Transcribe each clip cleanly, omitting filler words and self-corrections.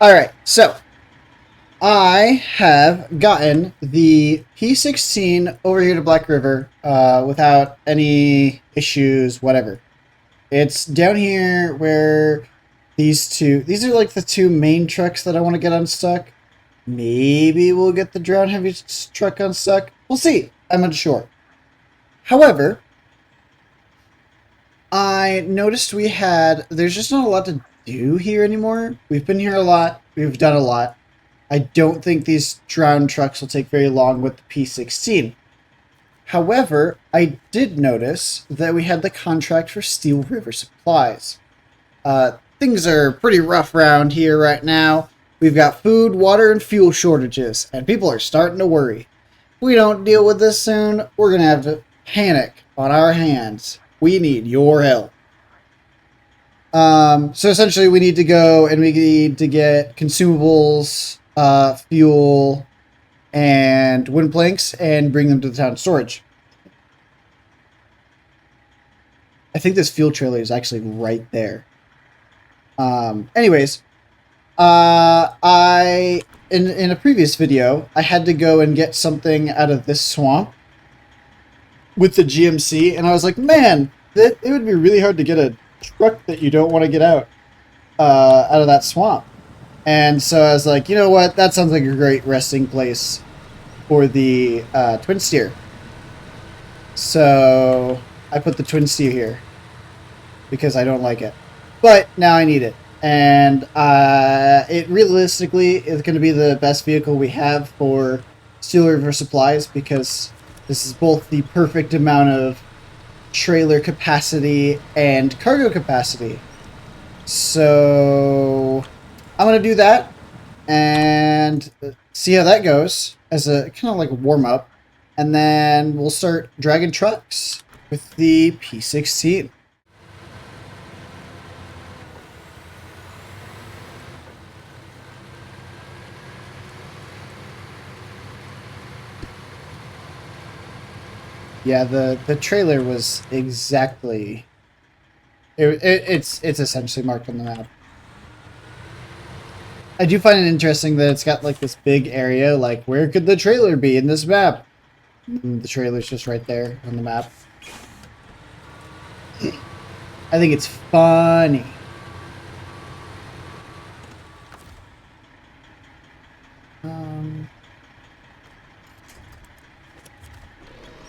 Alright, so I have gotten the P-16 over here to Black River without any issues, whatever. It's down here where these are like the two main trucks that I want to get unstuck. Maybe we'll get the Drown Heavy truck unstuck. We'll see. I'm unsure. However, I noticed there's just not a lot to do here anymore. We've been here a lot. We've done a lot. I don't think these drowned trucks will take very long with the P-16. However, I did notice that we had the contract for Steel River supplies. Things are pretty rough around here right now. We've got food, water, and fuel shortages, and people are starting to worry. If we don't deal with this soon, we're going to have to panic on our hands. We need your help. So essentially we need to go and we need to get consumables, fuel, and wind planks and bring them to the town storage. I think this fuel trailer is actually right there. Anyways, in a previous video, I had to go and get something out of this swamp with the GMC, and I was like, man, it would be really hard to get a truck that you don't want to get out of that swamp. And so I was like, you know what? That sounds like a great resting place for the twin steer. So I put the twin steer here because I don't like it. But now I need it. And it realistically is going to be the best vehicle we have for Steel River supplies because this is both the perfect amount of trailer capacity and cargo capacity. So I'm going to do that and see how that goes as a kind of like a warm-up. And then we'll start dragging trucks with the P-16. Yeah, the trailer was exactly... It's essentially marked on the map. I do find it interesting that it's got like this big area, like where could the trailer be in this map? The trailer's just right there on the map. I think it's funny.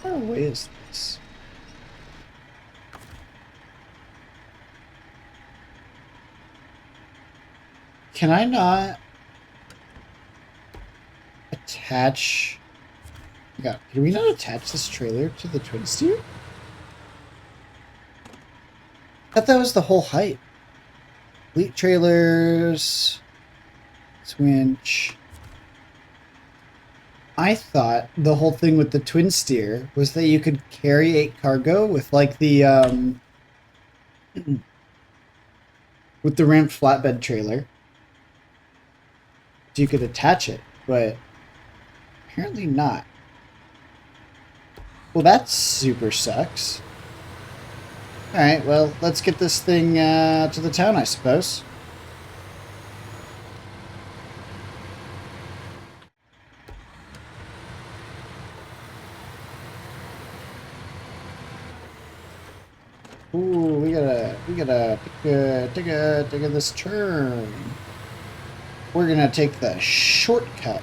How far away is this? Can I not attach... God, can we not attach this trailer to the twin steer? I thought that was the whole height. Elite trailers... Swinch... I thought the whole thing with the twin steer was that you could carry 8 cargo with like the with the ramped flatbed trailer. So you could attach it, but apparently not. Well, that super sucks. Alright, well, let's get this thing to the town, I suppose. Ooh, we gotta take this turn. We're gonna take the shortcut.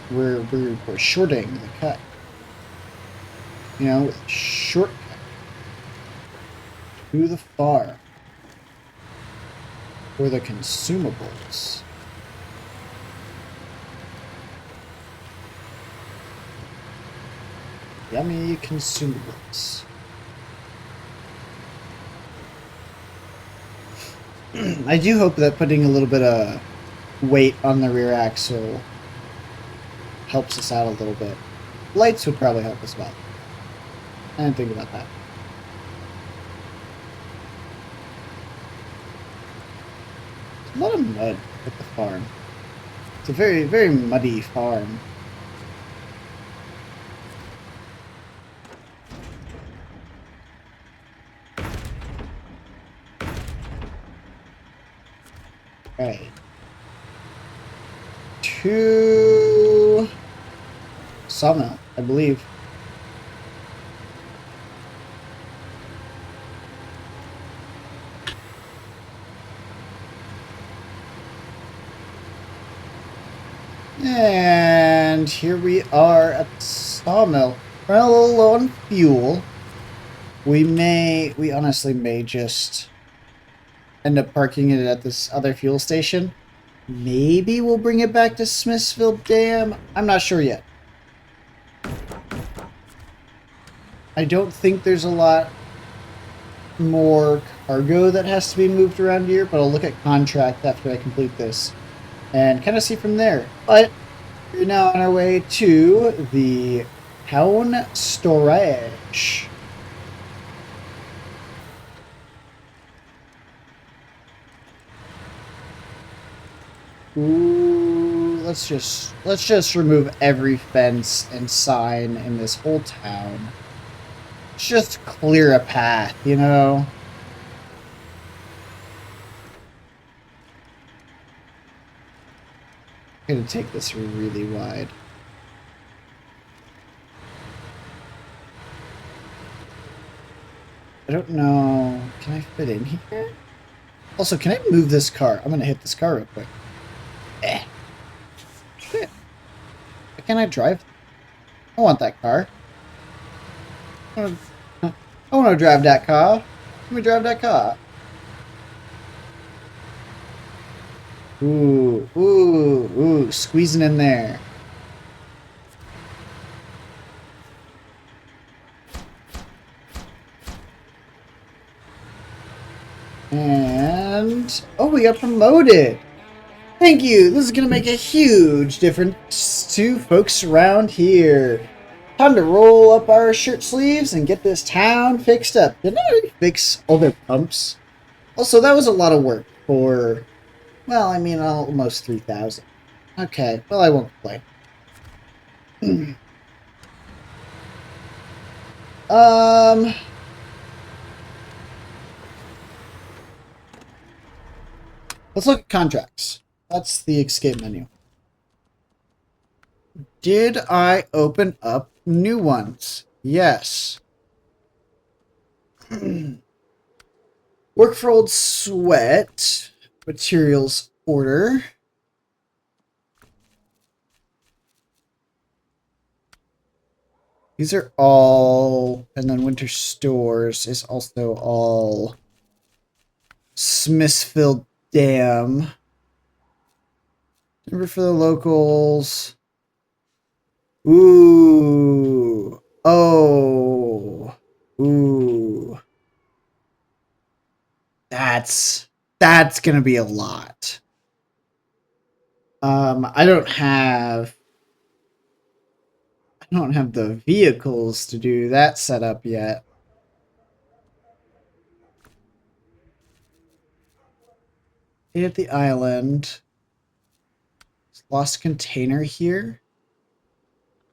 We're shorting the cut. You know, shortcut to the farm for the consumables. Yummy consumables. I do hope that putting a little bit of weight on the rear axle helps us out a little bit. Lights would probably help as well. I didn't think about that. There's a lot of mud at the farm. It's a very, very muddy farm. Okay. To Sawmill, I believe. And here we are at the Sawmill. We're a little low on fuel. We honestly may just end up parking it at this other fuel station. Maybe we'll bring it back to Smithsville Dam. I'm not sure yet. I don't think there's a lot more cargo that has to be moved around here, but I'll look at contract after I complete this and kind of see from there. But we're now on our way to the town storage. Ooh, let's just remove every fence and sign in this whole town. Just clear a path, you know? I'm gonna take this really wide. I don't know. Can I fit in here? Also, can I move this car? I'm gonna hit this car real quick. Shit. Why can't I drive? I want that car. I want to drive that car. Let me drive that car. Ooh, ooh, ooh, squeezing in there. And, oh, we got promoted. Thank you. This is going to make a huge difference to folks around here. Time to roll up our shirt sleeves and get this town fixed up. Did I already fix all their pumps? Also, that was a lot of work for, well, I mean, almost 3,000. Okay, well, I won't complain. Let's look at contracts. That's the escape menu. Did I open up new ones? Yes. Work for Old Sweat. Materials order. These are all, and then Winter Stores is also all Smithsville Dam. Number for the locals. Ooh. Oh. Ooh. That's gonna be a lot. I don't have the vehicles to do that setup yet. At the island. Lost container here.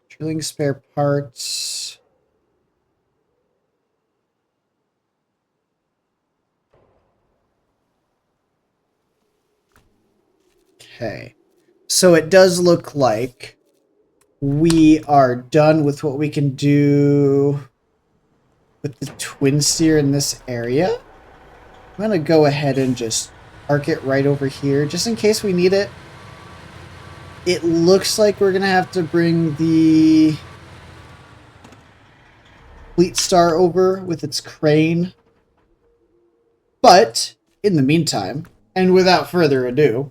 Drilling spare parts. Okay. So it does look like we are done with what we can do with the twin steer in this area. I'm going to go ahead and just park it right over here, just in case we need it. It looks like we're going to have to bring the Fleet Star over with its crane. But, in the meantime, and without further ado,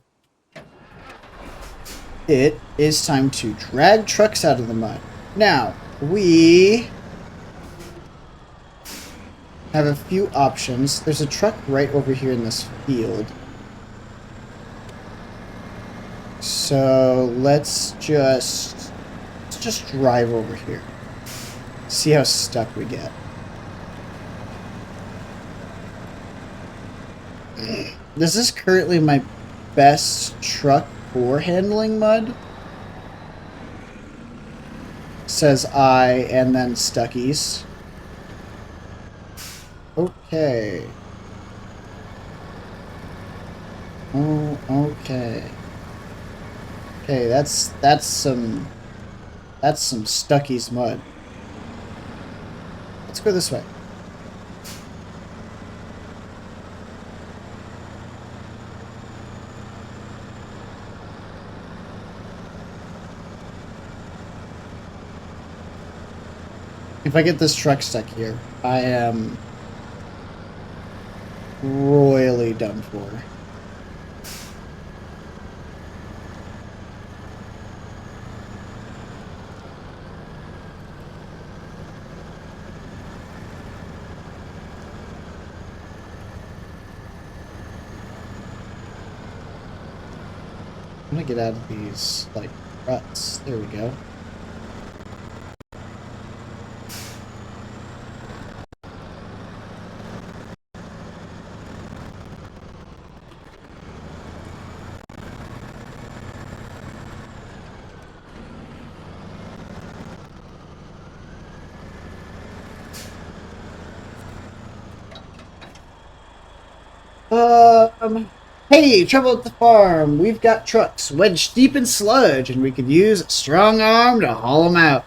it is time to drag trucks out of the mud. Now, we have a few options. There's a truck right over here in this field. So let's just drive over here. See how stuck we get. This is currently my best truck for handling mud. Says I and then Stuckies. Okay. Oh, okay. Okay, that's some Stucky's mud. Let's go this way. If I get this truck stuck here, I am royally done for. I'm gonna get out of these, like, ruts. There we go. Hey, trouble at the farm. We've got trucks wedged deep in sludge, and we could use a strong arm to haul them out.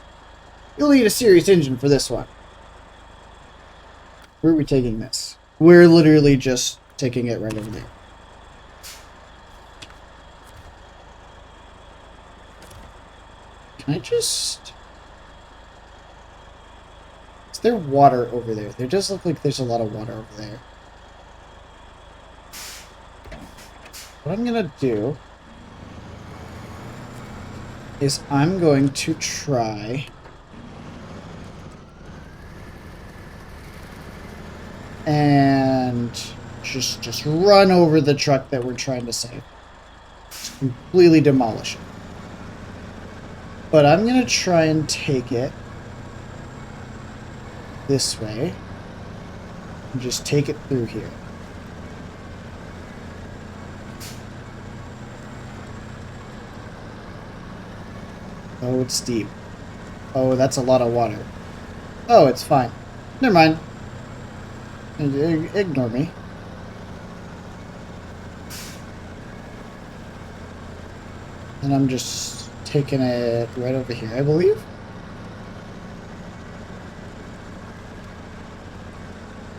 You'll need a serious engine for this one. Where are we taking this? We're literally just taking it right over there. Can I just... Is there water over there? There does look like there's a lot of water over there. What I'm gonna do is I'm going to try and just run over the truck that we're trying to save. Just completely demolish it. But I'm gonna try and take it this way and just take it through here. Oh, it's deep. Oh, that's a lot of water. Oh, it's fine. Never mind. Ignore me. And I'm just taking it right over here, I believe.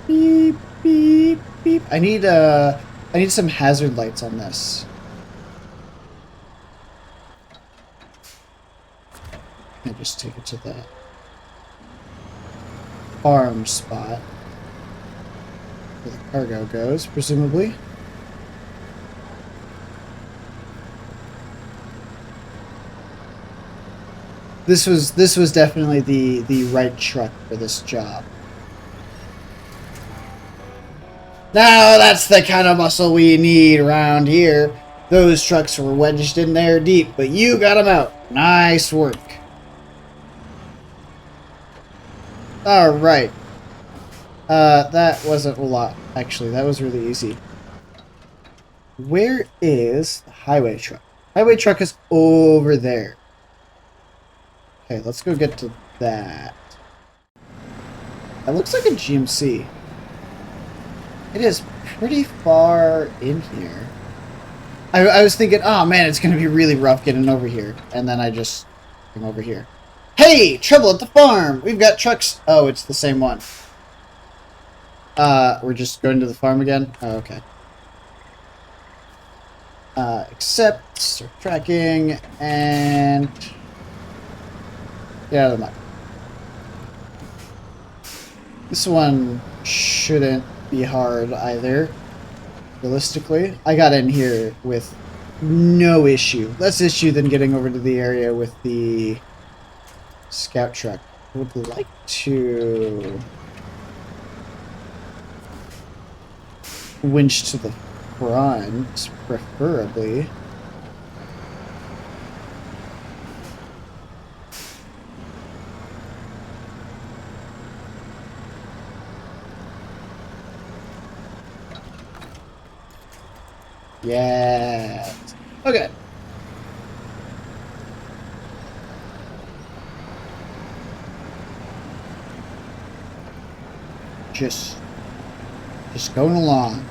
Beep, beep, beep. I need some hazard lights on this. I just take it to the farm spot where the cargo goes, presumably. This was definitely the right truck for this job. Now that's the kind of muscle we need around here. Those trucks were wedged in there deep, but you got them out. Nice work. Alright. That wasn't a lot, actually. That was really easy. Where is the highway truck? Highway truck is over there. Okay, let's go get to that. That looks like a GMC. It is pretty far in here. I was thinking, oh man, it's going to be really rough getting over here. And then I just came over here. Hey, trouble at the farm. We've got trucks. Oh, it's the same one. We're just going to the farm again? Oh, okay. Accept, start tracking, and get out of the mud. This one shouldn't be hard either, realistically. I got in here with no issue. Less issue than getting over to the area with the scout truck. I would like to winch to the front, preferably. Yeah. Okay. Just going along.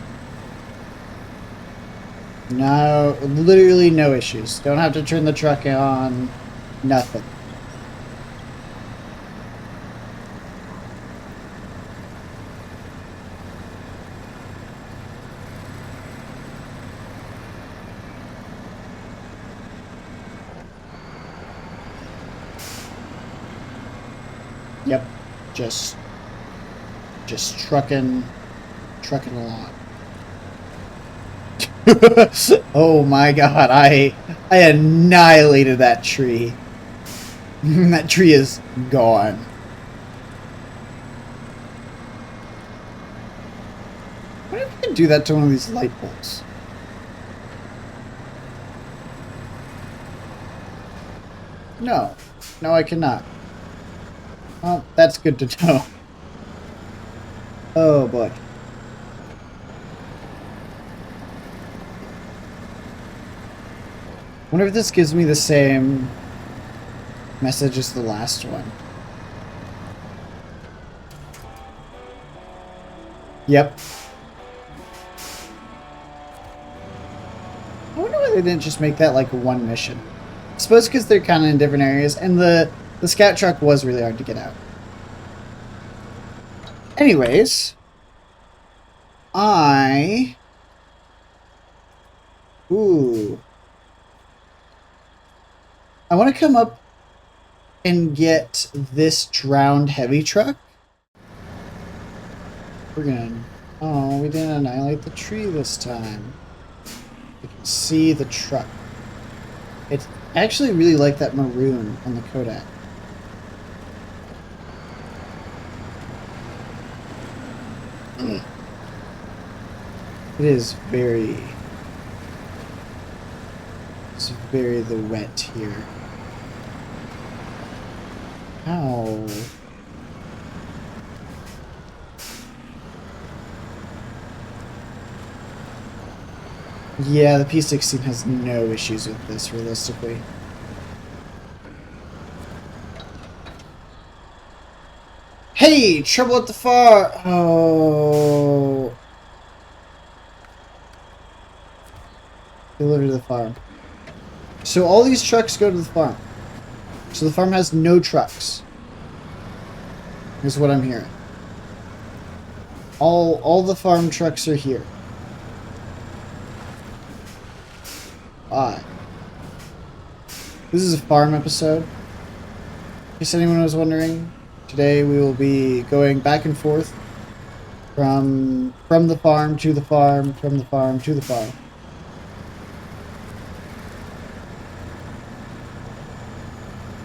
No, literally no issues. Don't have to turn the truck on. Nothing. Yep. Just trucking along. Oh my god, I annihilated that tree. That tree is gone. What if we could do that to one of these light poles? No. No, I cannot. Well, that's good to know. Oh boy. Wonder if this gives me the same message as the last one. Yep. I wonder why they didn't just make that like one mission. I suppose because they're kind of in different areas, and the scout truck was really hard to get out. Anyways, ooh. I want to come up and get this drowned heavy truck. We're gonna... Oh, we didn't annihilate the tree this time. You can see the truck. It's actually really like that maroon on the Kodiak. It is very... It's very the wet here. Ow. Yeah, the P-16 has no issues with this, realistically. Hey! Trouble at the farm! Oh... Deliver to the farm. So all these trucks go to the farm. So the farm has no trucks. Is what I'm hearing. All the farm trucks are here. Odd. This is a farm episode. In case anyone was wondering, today we will be going back and forth from the farm to the farm, from the farm to the farm.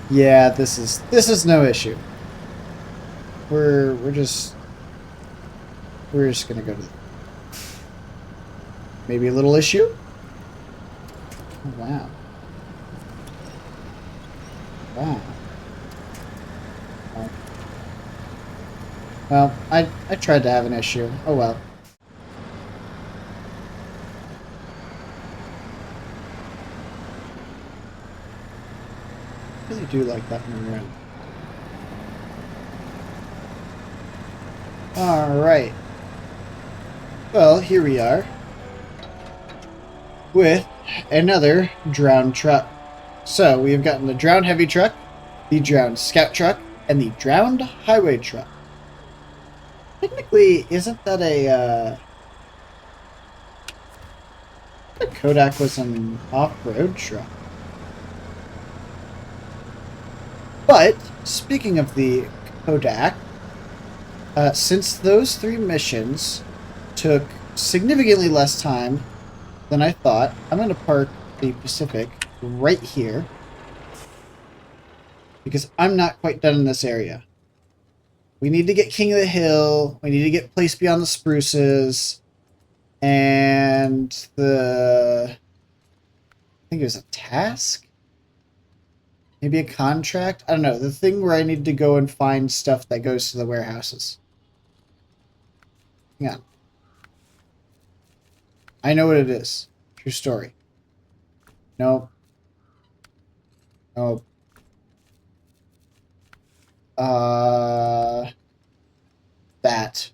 Yeah, this is no issue. We're just gonna go to maybe a little issue. Oh, wow. Wow. Oh. Well, I tried to have an issue. Oh well. I really do like that maroon. Alright. Well, here we are. With another drowned truck. So, we have gotten the drowned heavy truck, the drowned scout truck, and the drowned highway truck. Technically, isn't that a, the Kodiak was an off-road truck. But, speaking of the Kodiak, since those 3 missions took significantly less time than I thought, I'm going to park the Pacific right here. Because I'm not quite done in this area. We need to get King of the Hill. We need to get Place Beyond the Spruces. And I think it was a task? Maybe a contract? I don't know. The thing where I need to go and find stuff that goes to the warehouses. Hang on. I know what it is. True story. Nope. Nope. That.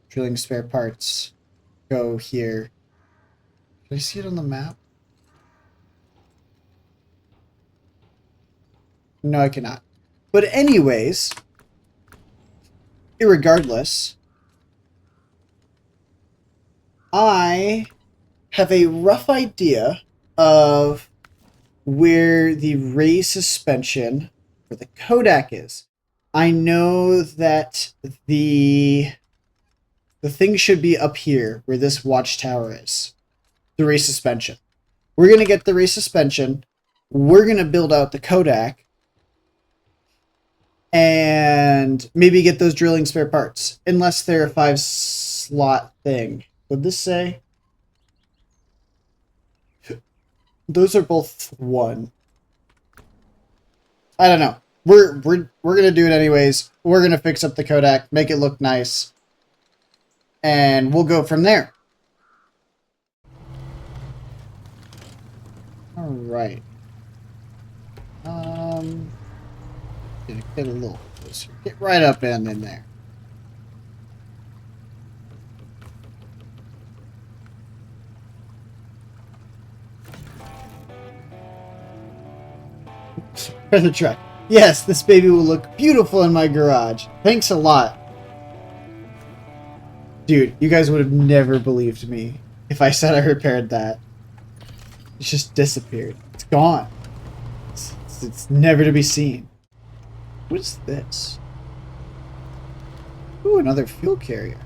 Drilling spare parts. Go here. I see it on the map? No, I cannot. But anyways, irregardless, I have a rough idea of where the raised suspension for the Kodiak is. I know that the thing should be up here where this watchtower is. The raised suspension. We're gonna get the raised suspension. We're gonna build out the Kodiak and maybe get those drilling spare parts. Unless they're a 5-slot thing. Would this say? Those are both 1. I don't know. We're gonna do it anyways. We're gonna fix up the Kodiak, make it look nice, and we'll go from there. All right. Get a little closer. Get right up and in there. For the truck. Yes, this baby will look beautiful in my garage. Thanks a lot. Dude, you guys would have never believed me if I said I repaired that. It's just disappeared. It's gone. It's never to be seen. What is this? Ooh, another fuel carrier.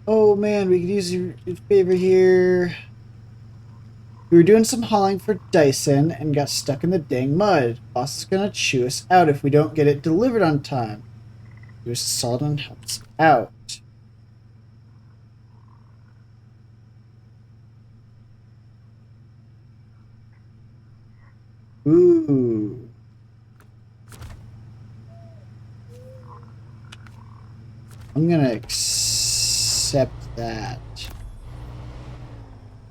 Oh man, we could use your favor here. We were doing some hauling for Dyson and got stuck in the dang mud. Boss is gonna chew us out if we don't get it delivered on time. Do us a solid and help us out. Ooh. I'm gonna accept that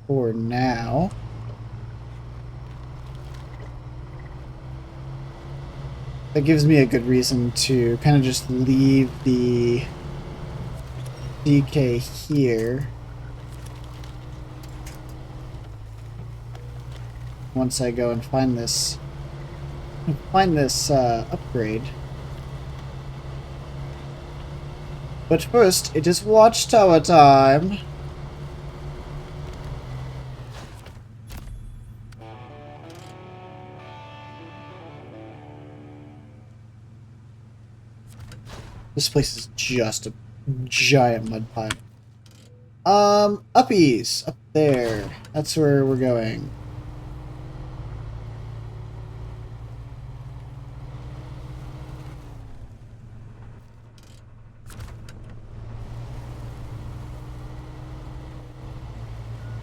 for now. That gives me a good reason to kind of just leave the DK here. Once I go and find this upgrade. But first, it is watchtower time. This place is just a giant mud pile. Uppies! Up there. That's where we're going.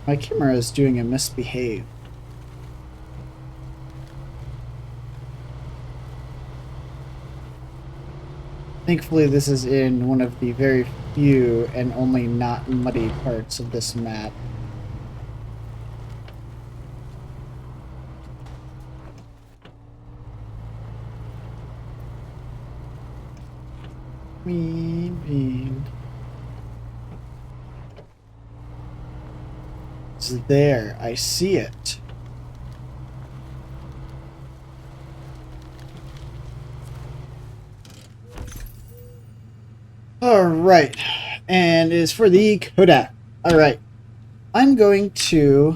My camera is doing a misbehave. Thankfully, this is in one of the very few and only not muddy parts of this map. It's there. I see it. Alright. And it is for the Kodiak. Alright. I'm going to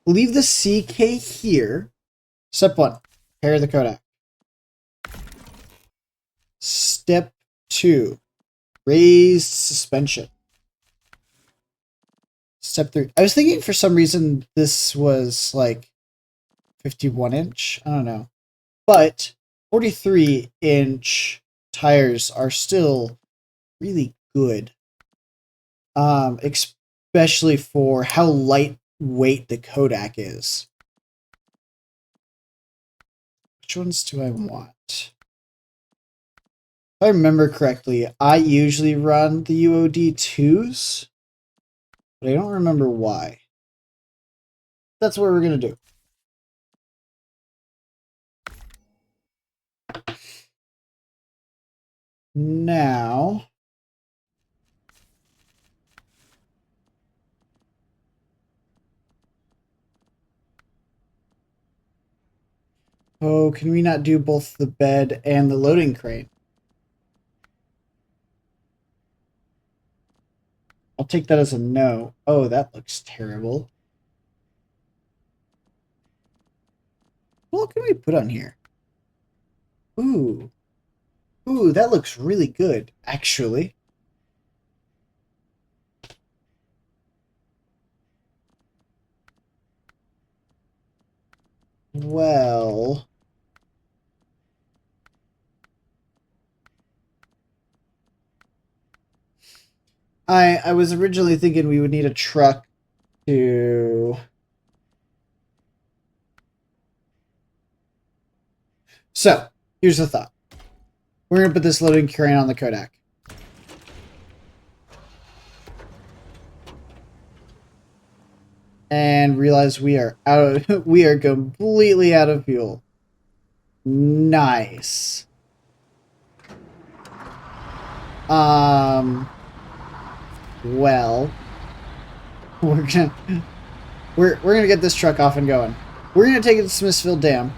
leave the CK here. Step 1. Repair the Kodiak. Step 2. Raised suspension. Step 3. I was thinking for some reason this was like 51-inch. I don't know. But 43-inch tires are still really good. Especially for how lightweight the Kodiak is. Which ones do I want? If I remember correctly, I usually run the UOD 2s, but I don't remember why. That's what we're going to do. Now, oh, can we not do both the bed and the loading crane? I'll take that as a no. Oh, that looks terrible. What can we put on here? Ooh. Ooh, that looks really good, actually. Well, I was originally thinking we would need a truck to... So, here's the thought. We're going to put this loading crane on the Kodiak. And realize we are we are completely out of fuel. Nice. Well, we're gonna get this truck off and going. We're gonna take it to Smithfield Dam.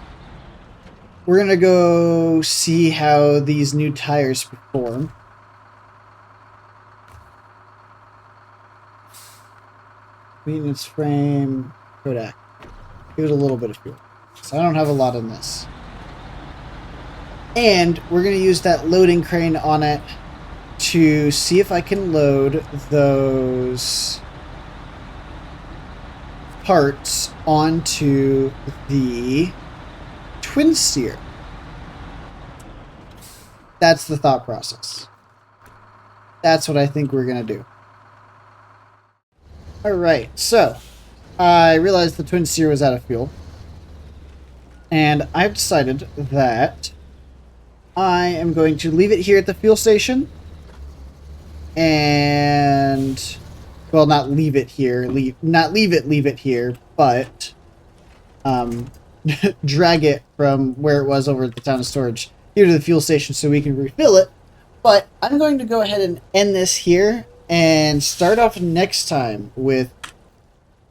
We're gonna go see how these new tires perform. Maintenance frame, Kodiak. Give it a little bit of fuel. So I don't have a lot in this. And we're gonna use that loading crane on it to see if I can load those parts onto the twin steer. That's the thought process. That's what I think we're going to do. Alright, so I realized the twin steer was out of fuel. And I've decided that I am going to leave it here at the fuel station. And, well, not leave it here, leave it here, but drag it from where it was over at the town of storage here to the fuel station so we can refill it. But I'm going to go ahead and end this here and start off next time with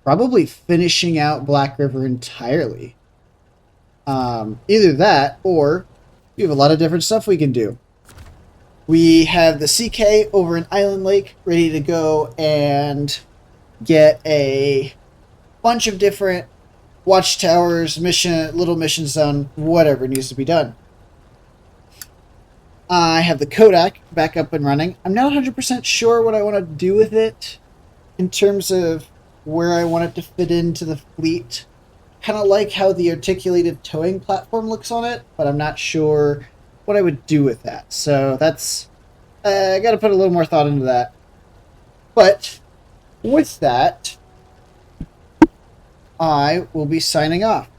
probably finishing out Black River entirely. Either that, or we have a lot of different stuff we can do. We have the CK over in Island Lake ready to go and get a bunch of different watchtowers, little missions done, whatever needs to be done. I have the Kodiak back up and running. I'm not 100% sure what I want to do with it in terms of where I want it to fit into the fleet. Kind of like how the articulated towing platform looks on it, but I'm not sure what I would do with that. So that's... I got to put a little more thought into that. But with that, I will be signing off.